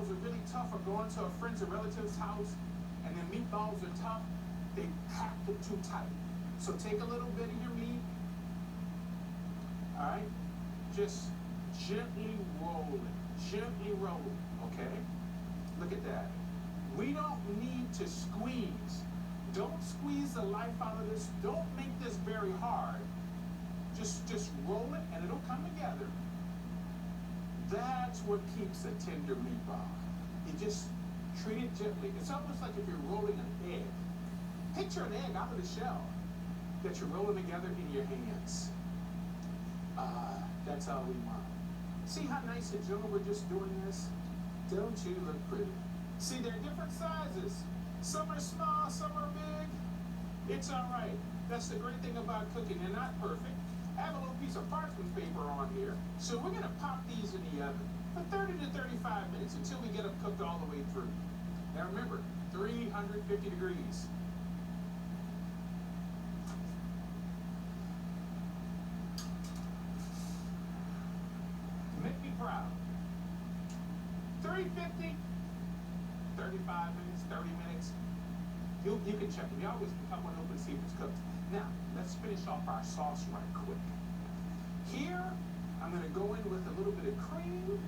meatballs are really tough, or going to a friend's or relative's house and the meatballs are tough, they packed them too tight. So take a little bit of your meat, all right? Just gently roll it, okay? Look at that. We don't need to squeeze. Don't squeeze the life out of this. Don't make this very hard. Just roll it and it'll come together. That's what keeps a tender meatball. You just treat it gently. It's almost like if you're rolling an egg. Picture an egg out of the shell that you're rolling together in your hands. That's all we want. See how nice and gentle we're just doing this? Don't you look pretty? See, there are different sizes. Some are small, some are big. It's all right. That's the great thing about cooking. They're not perfect. I have a little piece of parchment paper on here. So we're going to pop these in the oven for 30 to 35 minutes until we get them cooked all the way through. Now remember, 350 degrees. Make me proud. 350, 35 minutes, 30 minutes. You can check it. You always can cut one open and see if it's cooked. Now, let's finish off our sauce right quick. Here, I'm going to go in with a little bit of cream.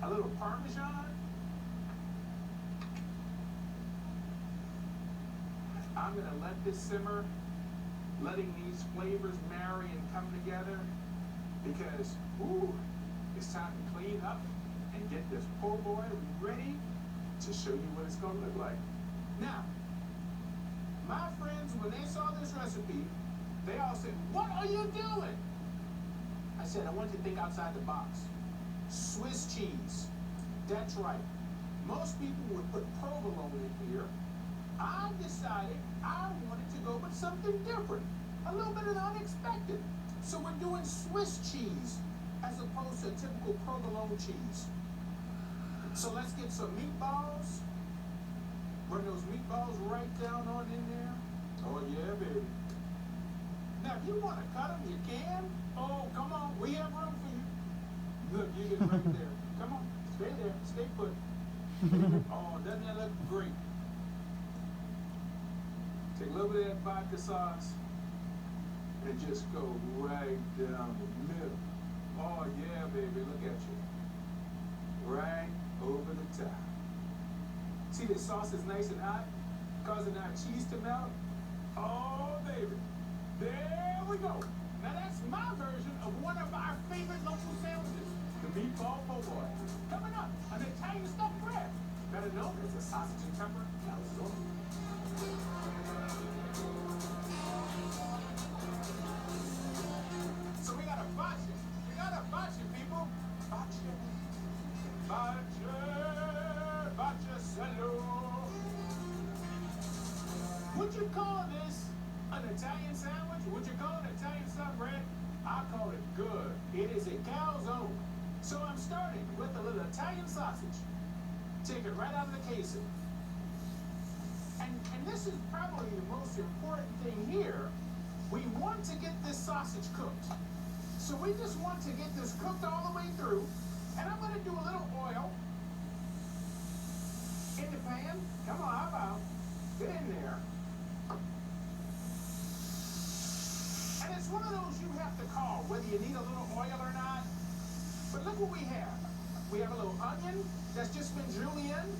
A little Parmesan. I'm going to let this simmer, letting these flavors marry and come together, because, ooh, it's time to clean up and get this po' boy ready to show you what it's going to look like. Now, my friends, when they saw this recipe, they all said, "What are you doing?" I said, "I want you to think outside the box. Swiss cheese." That's right. Most people would put provolone in here. I decided I wanted to go with something different, a little bit of the unexpected. So we're doing Swiss cheese as opposed to typical provolone cheese. So let's get some meatballs. Run those meatballs right down on in there. Oh yeah, baby. Now if you want to cut them, you can. Oh, come on, we have room for you. Look, you get right there. Come on, stay there, stay put. Oh, doesn't that look great? Take a little bit of that vodka sauce and just go right down the middle. Oh yeah, baby, look at you. Right over the top. See, the sauce is nice and hot, causing our cheese to melt. Oh, baby. There we go. Now that's my version of one of our favorite local sandwiches, the meatball po' boy. Coming up, an Italian stuffed bread, better known as a sausage and pepper calzone. So we gotta botch it. We gotta botch it, people. Botch it. Bocce cello. Would you call this an Italian sandwich? Would you call it Italian stuffed bread? I call it good. It is a calzone. So I'm starting with a little Italian sausage. Take it right out of the casing. And this is probably the most important thing here. We want to get this sausage cooked. So we just want to get this cooked all the way through. And I'm going to do a little oil in the pan. Come on, how about? Get in there. And it's one of those you have to call, whether you need a little oil or not. But look what we have. We have a little onion that's just been julienne.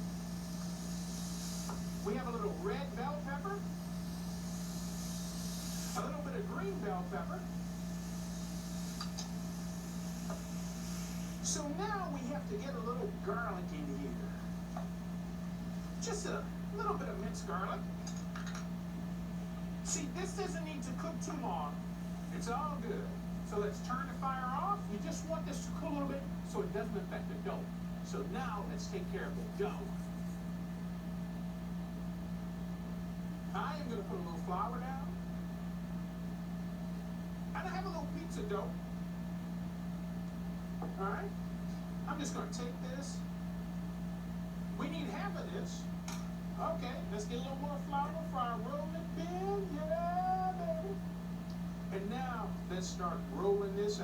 We have a little red bell pepper. A little bit of green bell pepper. So now we have to get a little garlic in here. Just a little bit of minced garlic. See, this doesn't need to cook too long. It's all good. So let's turn the fire off. You just want this to cool a little bit so it doesn't affect the dough. So now let's take care of the dough. I am going to put a little flour down. And I have a little pizza dough. All right? I'm just going to take this. We need half of this. Okay, let's get a little more flour for our rolling pin. Yeah, baby. And now Now, let's start rolling this